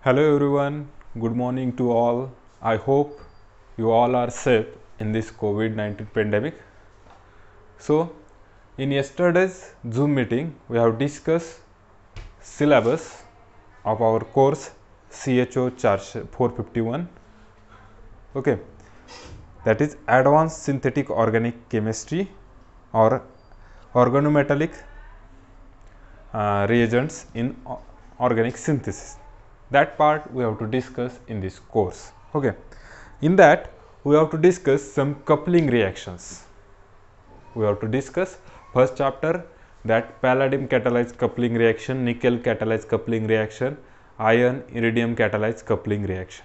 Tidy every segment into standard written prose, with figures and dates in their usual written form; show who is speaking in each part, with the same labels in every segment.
Speaker 1: Hello everyone, good morning to all. I hope you all are safe in this COVID-19 pandemic. So, in yesterday's Zoom meeting, we have discussed syllabus of our course CHO charge 451. Okay, that is Advanced Synthetic Organic Chemistry or Organometallic reagents in organic synthesis. That part we have to discuss in this course. Okay, in that we have to discuss some coupling reactions. We have to discuss first chapter, that palladium catalyzed coupling reaction, nickel catalyzed coupling reaction, iron iridium catalyzed coupling reaction.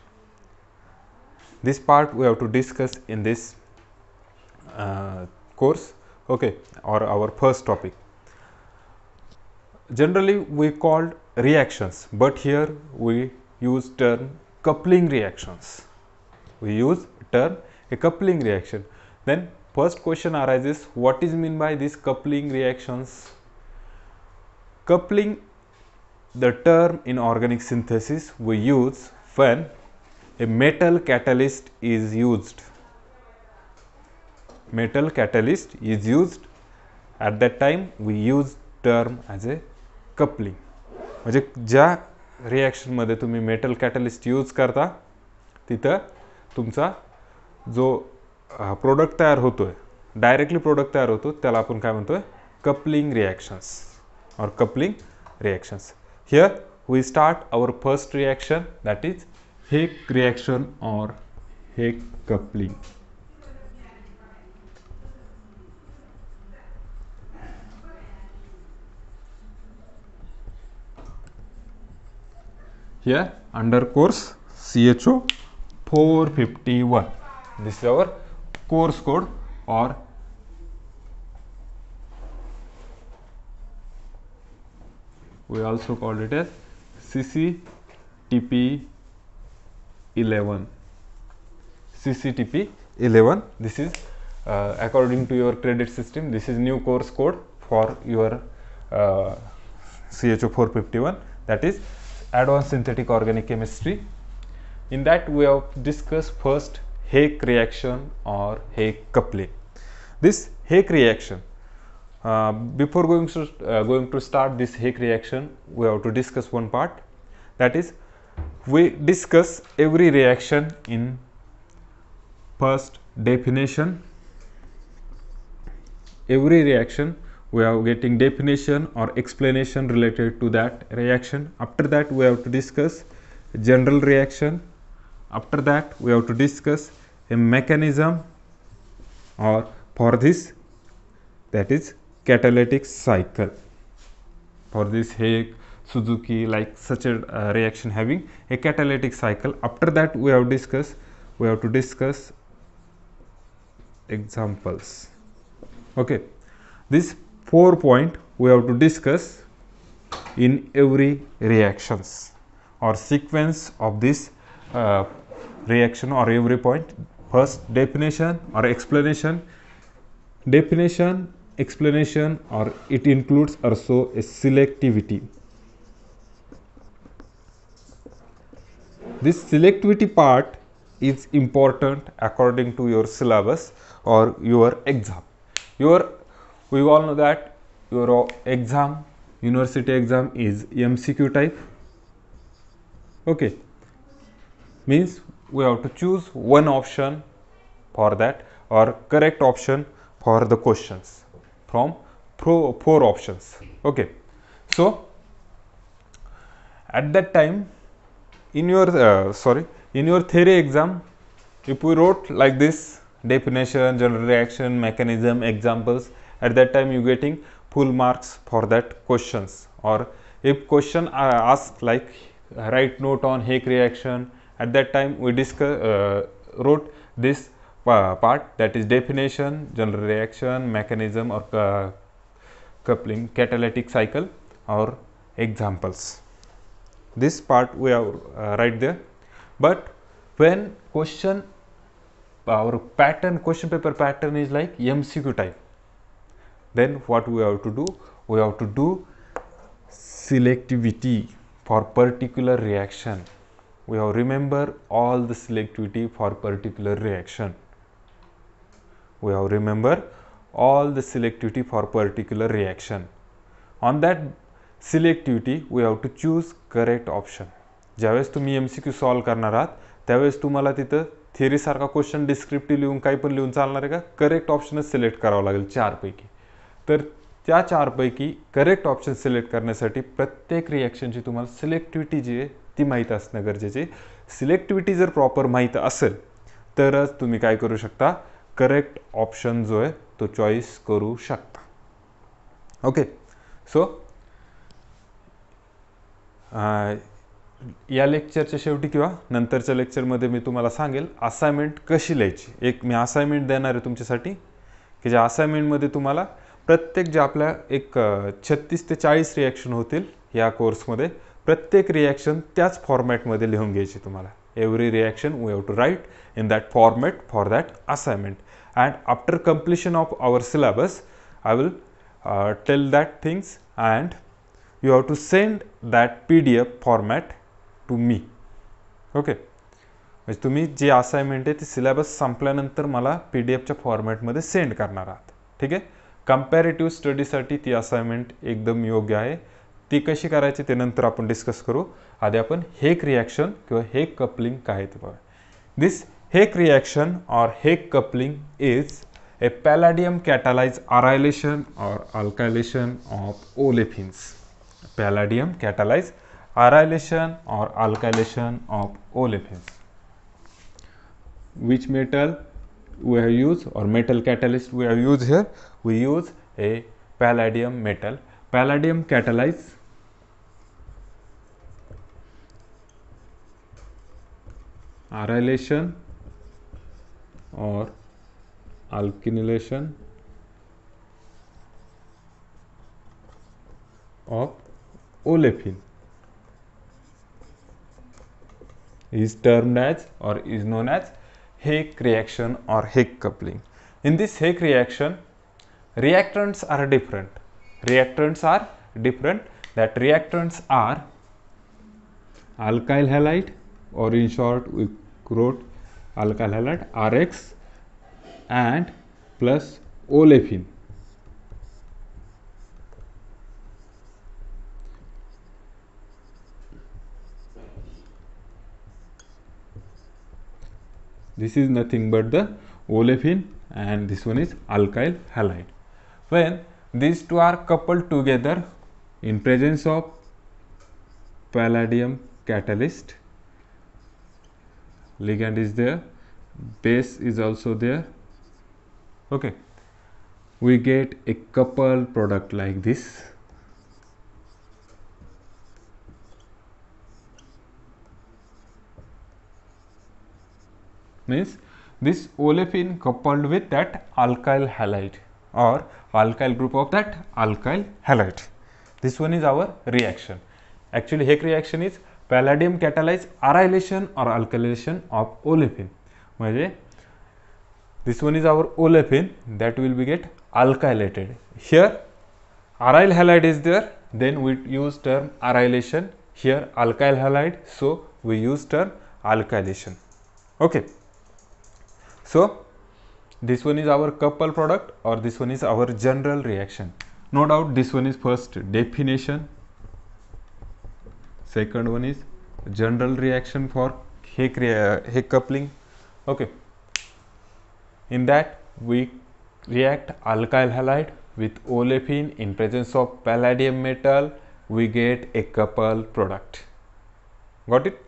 Speaker 1: This part we have to discuss in this course, okay, or our first topic. Generally we called reactions, but here we use term coupling reactions. We use term a coupling reaction. Then first question arises, what is mean by these coupling reactions? Coupling, the term in organic synthesis we use when a metal catalyst is used. Metal catalyst is used, at that time we use term as a coupling. म्हणजे ज्या रिॲक्शनमध्ये तुम्ही metal catalyst use करता तिथं तुमचा जो product तयार होतोय, directly product तयार होतो, त्याला आपण काय म्हणतोय, coupling reactions or coupling reactions. Here we start our first reaction, that is Heck reaction और Heck coupling. Here under course CHO 451, this is our course code, or we also called it as CCTP 11. CCTP 11. This is according to your credit system, this is new course code for your CHO 451, that is Advanced Synthetic Organic Chemistry. In that we have discussed first Heck reaction or Heck coupling. This Heck reaction, before going to start this Heck reaction, we have to discuss one part, that is we discuss every reaction in first definition. Every reaction we are getting definition or explanation related to that reaction. After that we have to discuss general reaction. After that we have to discuss a mechanism or for this, that is catalytic cycle. For this Heck, Suzuki, like such a reaction having a catalytic cycle. After that we have to discuss examples. Okay, this 4 point we have to discuss in every reactions or sequence of this reaction or every point. First definition or explanation. Definition, explanation, or it includes also a selectivity. This selectivity part is important according to your syllabus or your exam. We all know that your exam, university exam, is MCQ type. Okay, means we have to choose one option for that or correct option for the questions from 4 options. Okay, so at that time in your in your theory exam, if we wrote like this, definition, general reaction, mechanism, examples, at that time you getting full marks for that questions. Or if question asked like write note on Heck reaction, at that time we wrote this part, that is definition, general reaction, mechanism, or coupling, catalytic cycle, or examples. This part we have right there. But when question, our pattern, question paper pattern is like MCQ type, then what we have to do? We have to do selectivity for particular reaction. we have remember all the selectivity for particular reaction. We have remember all the selectivity for particular reaction. On that selectivity we have to choose correct option. ज्यावेळेस तुम्ही MCQ solve करणार आहात त्यावेळेस तुम्हाला तिथं theory सारखा question descriptive लिहून काही पण लिहून चालणार आहे का, करेक्ट ऑप्शनच सिलेक्ट करावं लागेल 4 पैकी. तर त्या 4 पैकी करेक्ट ऑप्शन सिलेक्ट करण्यासाठी प्रत्येक रिॲक्शनची तुम्हाला सिलेक्टिव्हिटी जी आहे ती माहीत असणं गरजेचे. सिलेक्टिव्हिटी जर प्रॉपर माहीत असेल तरच तुम्ही काय करू शकता, करेक्ट ऑप्शन जो आहे तो चॉईस करू शकता. ओके. सो या लेक्चरच्या शेवटी किंवा नंतरच्या लेक्चरमध्ये मी तुम्हाला सांगेल असाइनमेंट कशी लिहायची. एक मी असाइनमेंट देणार आहे तुमच्यासाठी की ज्या असाइनमेंटमध्ये तुम्हाला प्रत्येक जे आपल्या एक 36 ते 40 रिॲक्शन होतील या कोर्समध्ये, प्रत्येक रिॲक्शन त्याच फॉर्मॅटमध्ये लिहून घ्यायची तुम्हाला. Every reaction we have to write in that format for that assignment. And after completion of our syllabus I will tell that things and you have to send that PDF format to me. Okay. म्हणजे तुम्ही जे assignment आहे ती syllabus संपल्यानंतर मला PDF फॉर्मॅटमध्ये send करणार आहात. ठीक आहे. कंपॅरेटिव्ह स्टडीसाठी ती असाइनमेंट एकदम योग्य आहे. ती कशी करायची ते नंतर आपण डिस्कस करू. आधी आपण हेक रिॲक्शन किंवा हेक कपलिंग काय आहे ते बघा. दिस हेक रिॲक्शन और Heck coupling is a palladium catalyzed arylation or alkylation of olefins. Palladium catalyzed arylation or alkylation of olefins. Which metal we have used or metal catalyst we have used here? We use a palladium metal. Palladium catalyzed arylation or alkylation of olefin is termed as or is known as Heck reaction or Heck coupling. In this Heck reaction, reactants are different. Reactants are different. That reactants are alkyl halide, or in short we wrote alkyl halide RX and plus olefin. This is nothing but the olefin and this one is alkyl halide. When these two are coupled together in presence of palladium catalyst, ligand is there, base is also there. Okay, we get a coupled product like this. Means this olefin coupled with that alkyl halide or alkyl group of that alkyl halide. This one is our reaction. Actually Heck reaction is palladium catalyzed arylation or alkylation of olefin. म्हणजे this one is our olefin that will be get alkylated. Here aryl halide is there, then we use term arylation. Here alkyl halide, so we use term alkylation. Okay. So this one is our couple product or this one is our general reaction. No doubt this one is first definition, second one is general reaction for Heck coupling. Okay. In that we react alkyl halide with olefin in presence of palladium metal, we get a coupled product. Got it?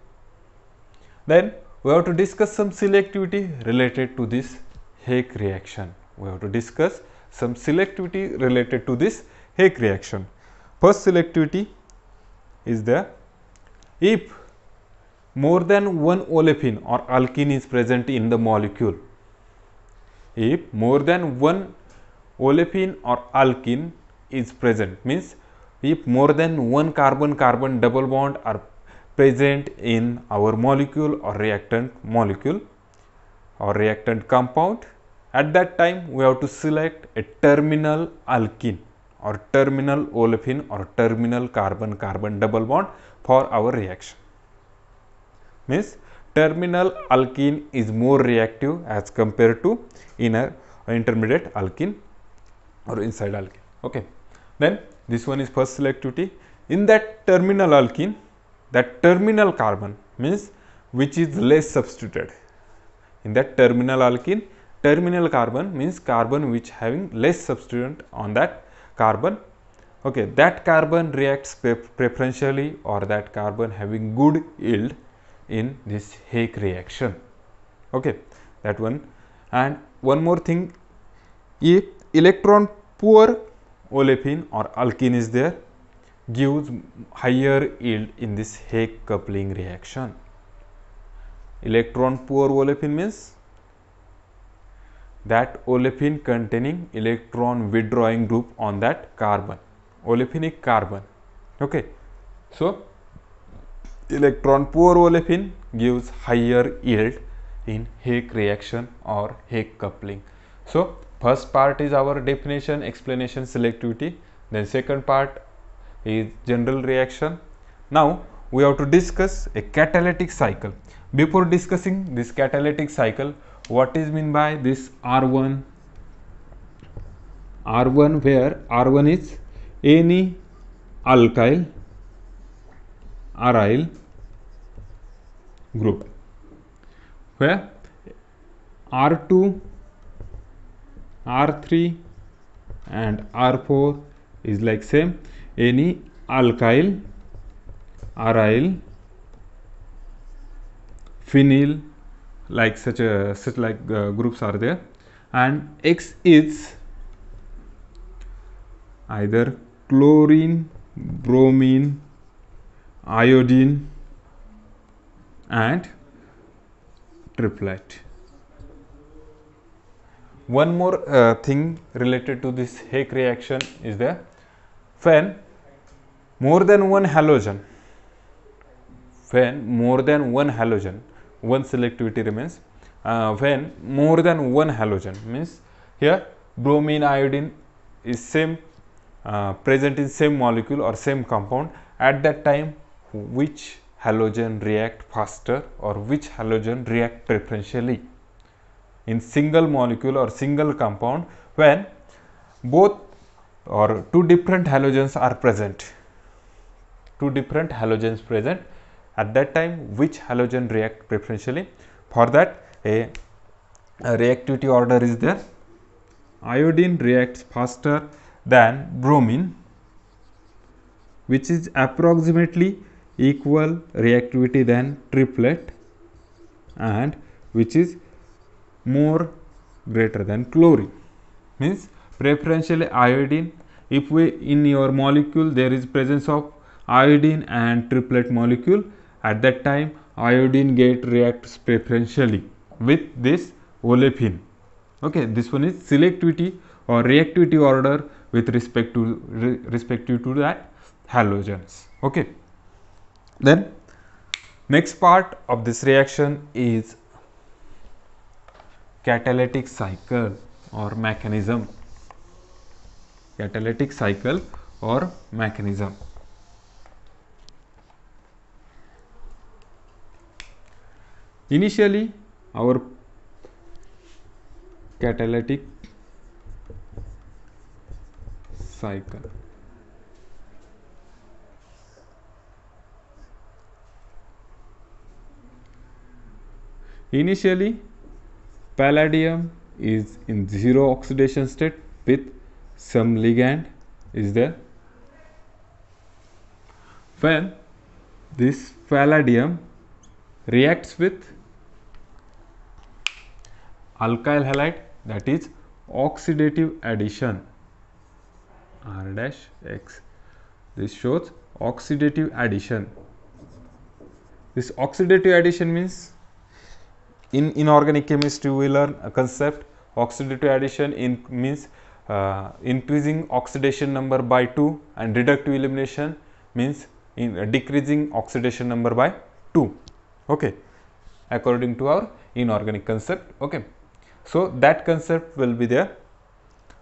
Speaker 1: Then we have to discuss some selectivity related to this Heck reaction. We have to discuss some selectivity related to this Heck reaction. First selectivity is there. If more than one olefin or alkene is present in the molecule, if more than one olefin or alkene is present, means if more than one carbon-carbon double bond are present in our molecule or reactant molecule or reactant compound, at that time we have to select a terminal alkene or terminal olefin or terminal carbon-carbon double bond for our reaction. means terminal alkene is more reactive as compared to inner intermediate alkene or inside alkene. Okay, then this one is first selectivity. In that terminal alkene, that terminal carbon means which is less substituted. In that terminal alkene, terminal carbon means carbon which having less substituent on that carbon. Okay, that carbon reacts preferentially, or that carbon having good yield in this Hake reaction. Okay, that one. And one more thing, if electron poor olefin or alkene is there, gives higher yield in this Hake coupling reaction. Electron poor olefin means that olefin containing electron withdrawing group on that carbon, olefinic carbon. Okay, so electron poor olefin gives higher yield in Hake reaction or Hake coupling. So first part is our definition, explanation, selectivity. Then second part is general reaction. Now we have to discuss a catalytic cycle. Before discussing this catalytic cycle, what is mean by this R1? R1, where R1 is any alkyl aryl group, where R2, R3 and R4 is like same any alkyl aryl phenyl, like such groups are there, and X is either chlorine, bromine, iodine and triplet. One more thing related to this Hake reaction is there, when more than one halogen, one selectivity remains. When more than one halogen means here bromine, iodine is same present in same molecule or same compound, at that time which halogen react faster or which halogen react preferentially in single molecule or single compound, when both or two different halogens are present, at that time which halogen react preferentially. For that a reactivity order is there. Iodine reacts faster than bromine, which is approximately equal reactivity than triplet, and which is more greater than chlorine. Means preferentially iodine, if we in your molecule there is presence of iodine and triplet molecule, at that time iodine reacts preferentially with this olefin. Okay, this one is selectivity or reactivity order with respect to that halogens. Okay, then next part of this reaction is catalytic cycle or mechanism. Catalytic cycle or mechanism. Initially our catalytic cycle. Initially palladium is in zero oxidation state with some ligand is there. When this palladium reacts with alkyl halide, that is oxidative addition, R dash X. This shows oxidative addition. This oxidative addition means in inorganic chemistry we learn a concept, oxidative addition means increasing oxidation number by 2, and reductive elimination means decreasing oxidation number by 2. Okay, according to our inorganic concept. Okay, so that concept will be there.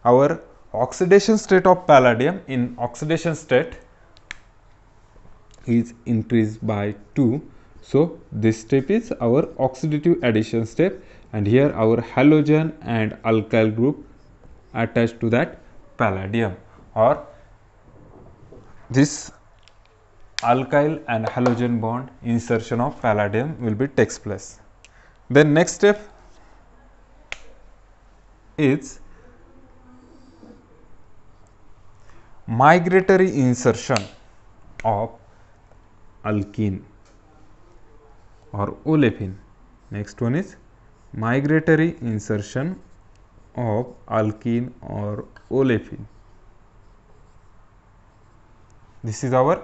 Speaker 1: Our oxidation state of palladium in oxidation state is increased by 2. So this step is our oxidative addition step, and here our halogen and alkyl group attached to that palladium, or this alkyl and halogen bond insertion of palladium will be takes place. Then next step is migratory insertion of alkene or olefin. Next one is migratory insertion of alkene or olefin. This is our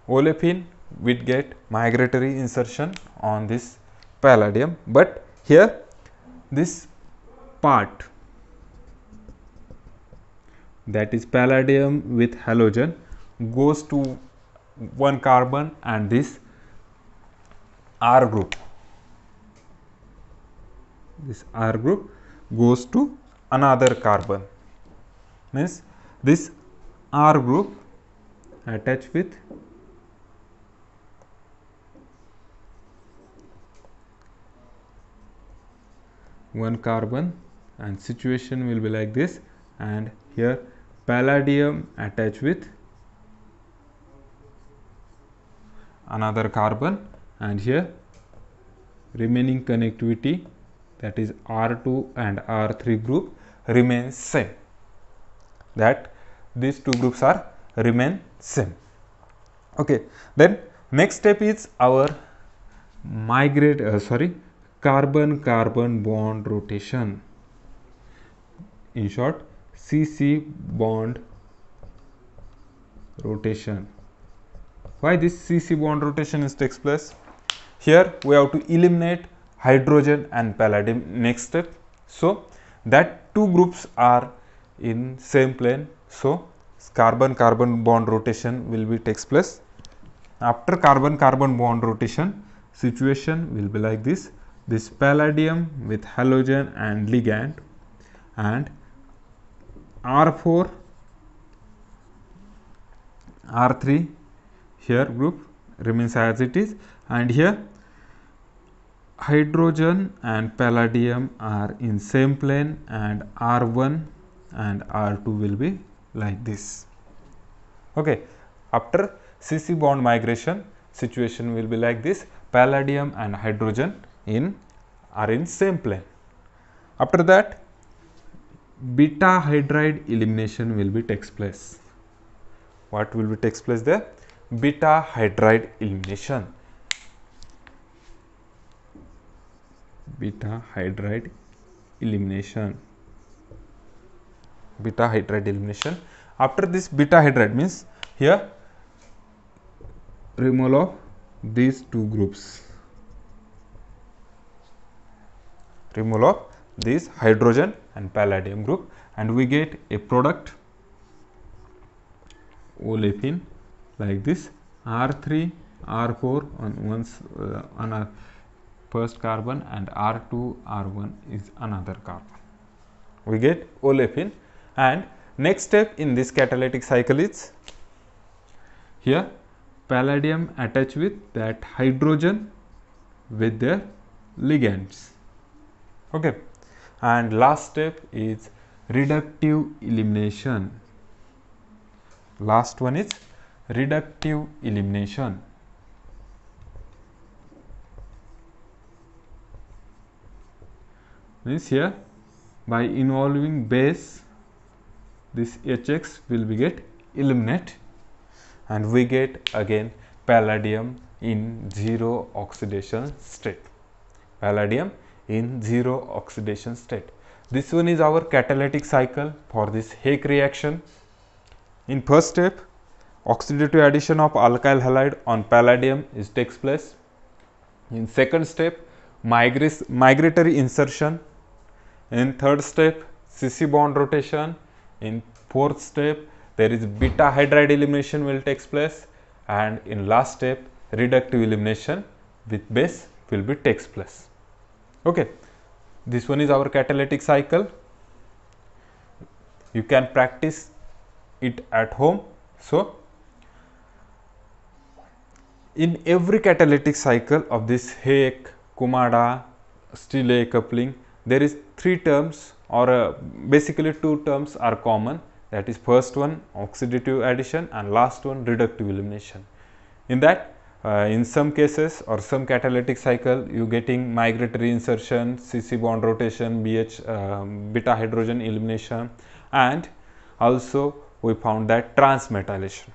Speaker 1: olefin will get migratory insertion on this palladium, but here this part, that is palladium with halogen, goes to one carbon, and this R group, goes to another carbon, means this R group attached with one carbon, and situation will be like this, and here palladium attached with another carbon, and here remaining connectivity, that is R2 and R3 group, remains same, that these two groups are remain same. Okay, then next step is our carbon-carbon bond rotation, in short CC bond rotation. Why this CC bond rotation is takes place? Here we have to eliminate hydrogen and palladium next step, so that two groups are in same plane, so carbon-carbon bond rotation will be takes place. After carbon-carbon bond rotation, situation will be like this: this palladium with halogen and ligand, and R4 R3 here group remains as it is, and here hydrogen and palladium are in same plane, and R1 and R2 will be like this. Okay, after CC bond migration, situation will be like this: palladium and hydrogen are in same plane. After that, beta hydride elimination will be takes place. What will be takes place there? Beta hydride elimination. Beta hydride elimination. Beta hydride elimination. After this beta hydride, means here removal of these two groups, removal of this hydrogen and palladium group, and we get a product olefin like this: R3 R4 on a first carbon, and R2 R1 is another carbon. We get olefin, and next step in this catalytic cycle is here palladium attached with that hydrogen with their ligands. Okay, and last step is reductive elimination. Last one is reductive elimination. Means here by involving base, this HX will be get eliminate, and we get again palladium in zero oxidation state. Palladium in zero oxidation state. This one is our catalytic cycle for this Heck reaction. In first step, oxidative addition of alkyl halide on palladium is takes place. In second step, migratory insertion. In third step, CC bond rotation. In fourth step, there is beta hydride elimination will takes place, and in last step, reductive elimination with base will be takes place. Okay, this one is our catalytic cycle. you can practice it at home. So in every catalytic cycle of this Hayek, Kumada, Stille coupling, there is three terms, or basically two terms are common. That is, first one oxidative addition and last one reductive elimination. In that, in some cases or some catalytic cycle, you getting migratory insertion, CC bond rotation, beta hydrogen elimination, and also we found that transmetallation.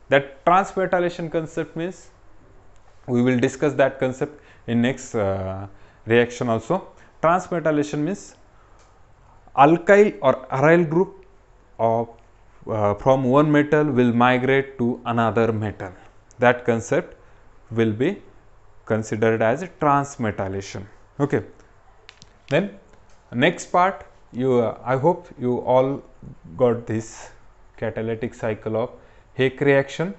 Speaker 1: That transmetallation concept means, we will discuss that concept in next reaction also. Transmetallation means alkyl or aryl group of from one metal will migrate to another metal. That concept will be considered as transmetallation. Okay. Then next part, I hope you all got this catalytic cycle of Hayek reaction.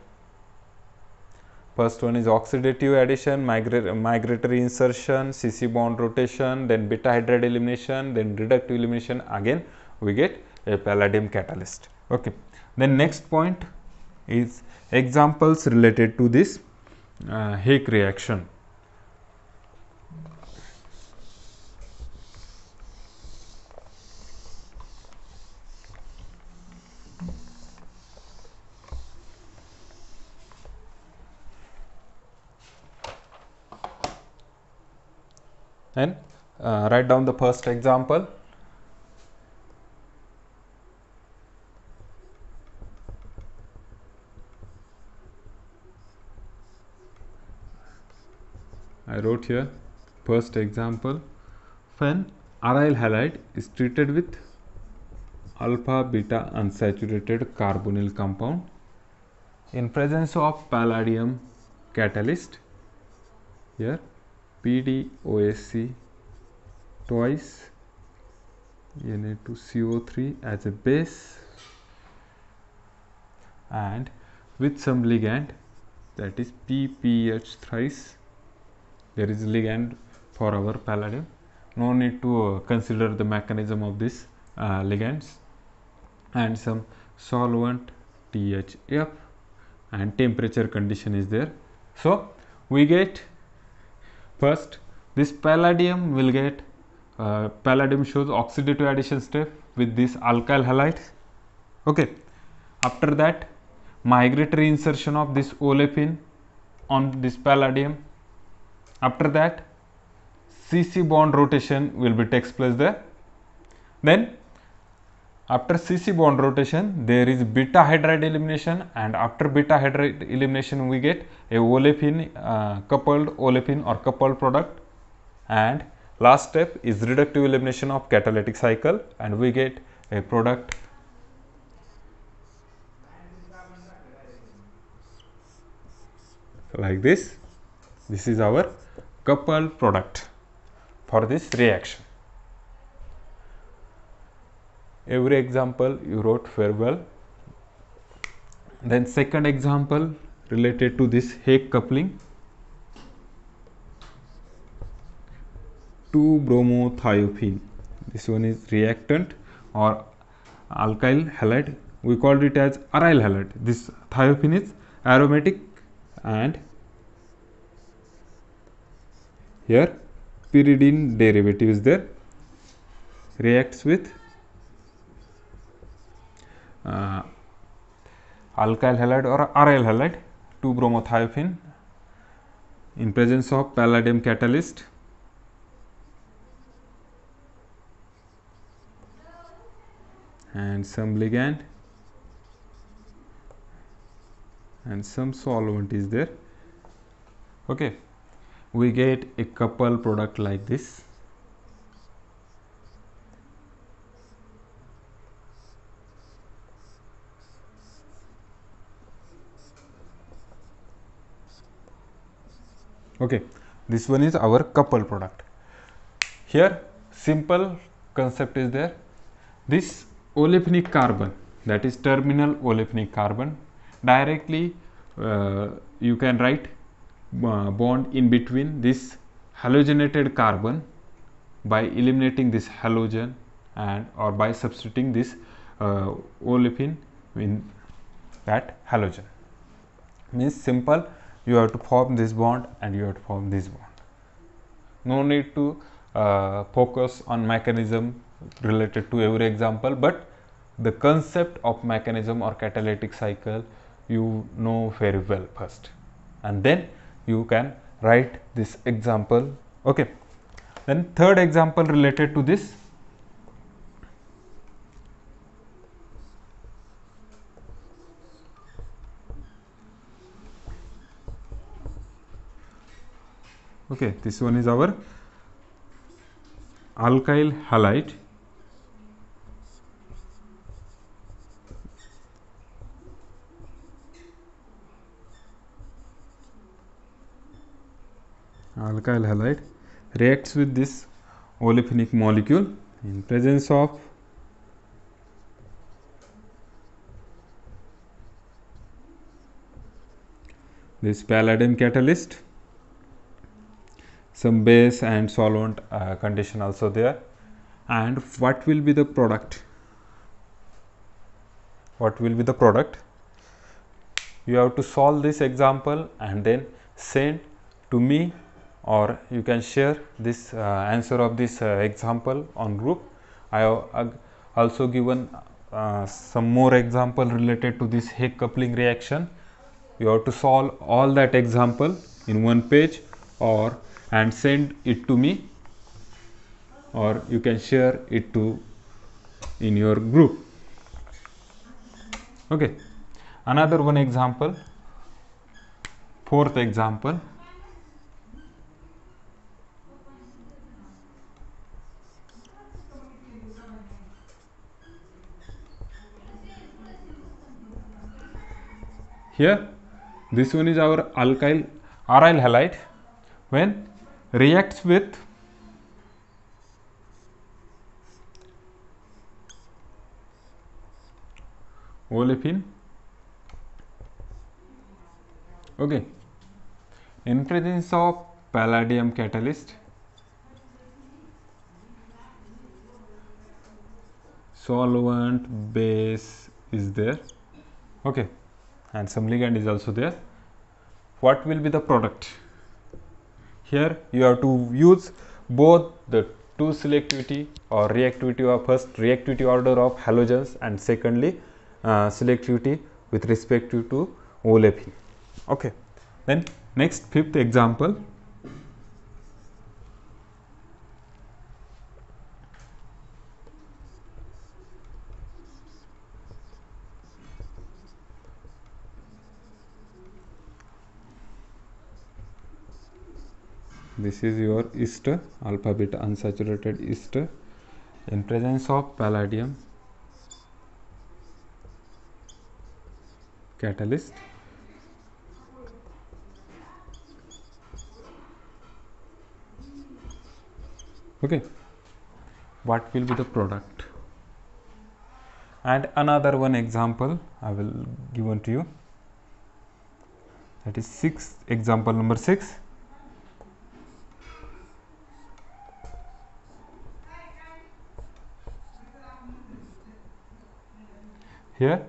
Speaker 1: First one is oxidative addition, migratory insertion, CC bond rotation, then beta hydride elimination, then reductive elimination. Again we get a palladium catalyst. Okay. Then next point is examples related to this Hayek reaction. And write down the first example. I wrote here first example. When aryl halide is treated with alpha beta unsaturated carbonyl compound in presence of palladium catalyst, here PDOSC twice Na2CO3 as a base, and with some ligand, that is PPH thrice. There is ligand for our palladium. No need to consider the mechanism of this ligands, and some solvent THF, and temperature condition is there. So we get, first this palladium will get palladium shows oxidative addition step with this alkyl halide. Okay. After that, migratory insertion of this olefin on this palladium. After that, CC bond rotation will be takes place there. Then after CC bond rotation, there is beta hydride elimination, and after beta hydride elimination we get a olefin, coupled olefin or coupled product, and last step is reductive elimination of catalytic cycle, and we get a product like this. This is our coupled product for this reaction. Every example you wrote very well. Then second example related to this Hayek coupling, 2-bromothiophenone. This one is reactant or alkyl halide. We called it as aryl halide. This thiophene is aromatic, and here pyridine derivative is there, reacts with alkyl halide or aryl halide, 2-bromothiophenone in presence of palladium catalyst. And some ligand and some solvent is there. Okay, we get a coupled product like this. Okay, this one is our coupled product. Here simple concept is there. This olefinic carbon, that is terminal olefinic carbon, directly you can write bond in between this halogenated carbon by eliminating this halogen, and or by substituting this olefin in that halogen. Means simple, you have to form this bond and you have to form this bond. No need to focus on mechanism related to every example, but the concept of mechanism or catalytic cycle you know very well first, and then you can write this example. Okay, then third example related to this. Okay, this one is our alkyl halide reacts with this olefinic molecule in presence of this palladium catalyst, some base and solvent condition also there. And what will be the product? What will be the product? You have to solve this example and then send to me, or you can share this answer of this example on group. I have also given some more example related to this Higgs coupling reaction. You have to solve all that example in one page or and send it to me, or you can share it to in your group. Okay, another one example, fourth example. Here this one is our aryl halide when reacts with olefin, okay, in presence of palladium catalyst, solvent, base is there, okay, and some ligand is also there. What will be the product? Here you have to use both the two selectivity or reactivity of first reactivity order of halogens and secondly selectivity with respect to olefin. Okay, then next fifth example. This is your ester, alpha beta unsaturated ester in presence of palladium catalyst. Okay, what will be the product? And another one example I will give on to you, that is example number 6. Here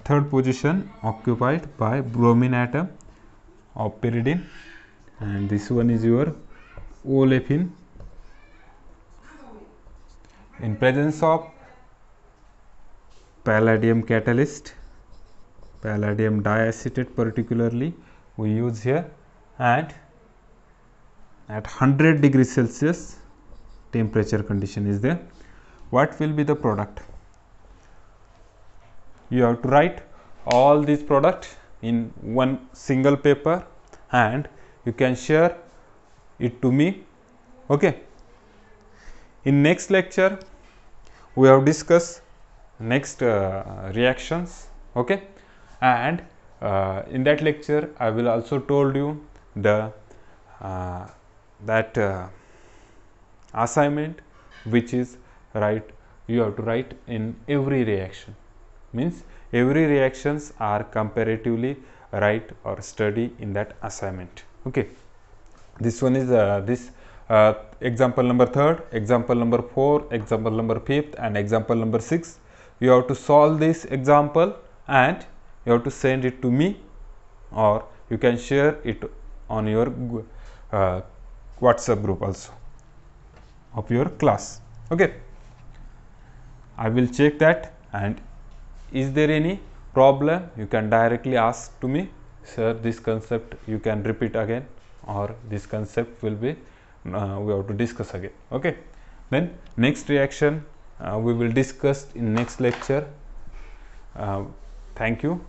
Speaker 1: third position occupied by bromine atom of pyridine, and this one is your olefin in presence of palladium catalyst, palladium diacetate particularly we use here, and at 100 degrees Celsius temperature condition is there. What will be the product? You have to write all these products in one single paper and you can share it to me. Okay, in next lecture we have discussed next reactions. Okay, and in that lecture I will also told you the assignment which is you have to write in every reaction. Means every reactions are comparatively write or study in that assignment. Okay, this one is this example number 3rd, example number 4, example number 5th and example number 6. you have to solve this example and you have to send it to me, or you can share it on your WhatsApp group also of your class. Okay, I will check that, and is there any problem you can directly ask to me, sir, this concept you can repeat again, or this concept will be we have to discuss again. Okay, then next reaction we will discuss in next lecture. Thank you.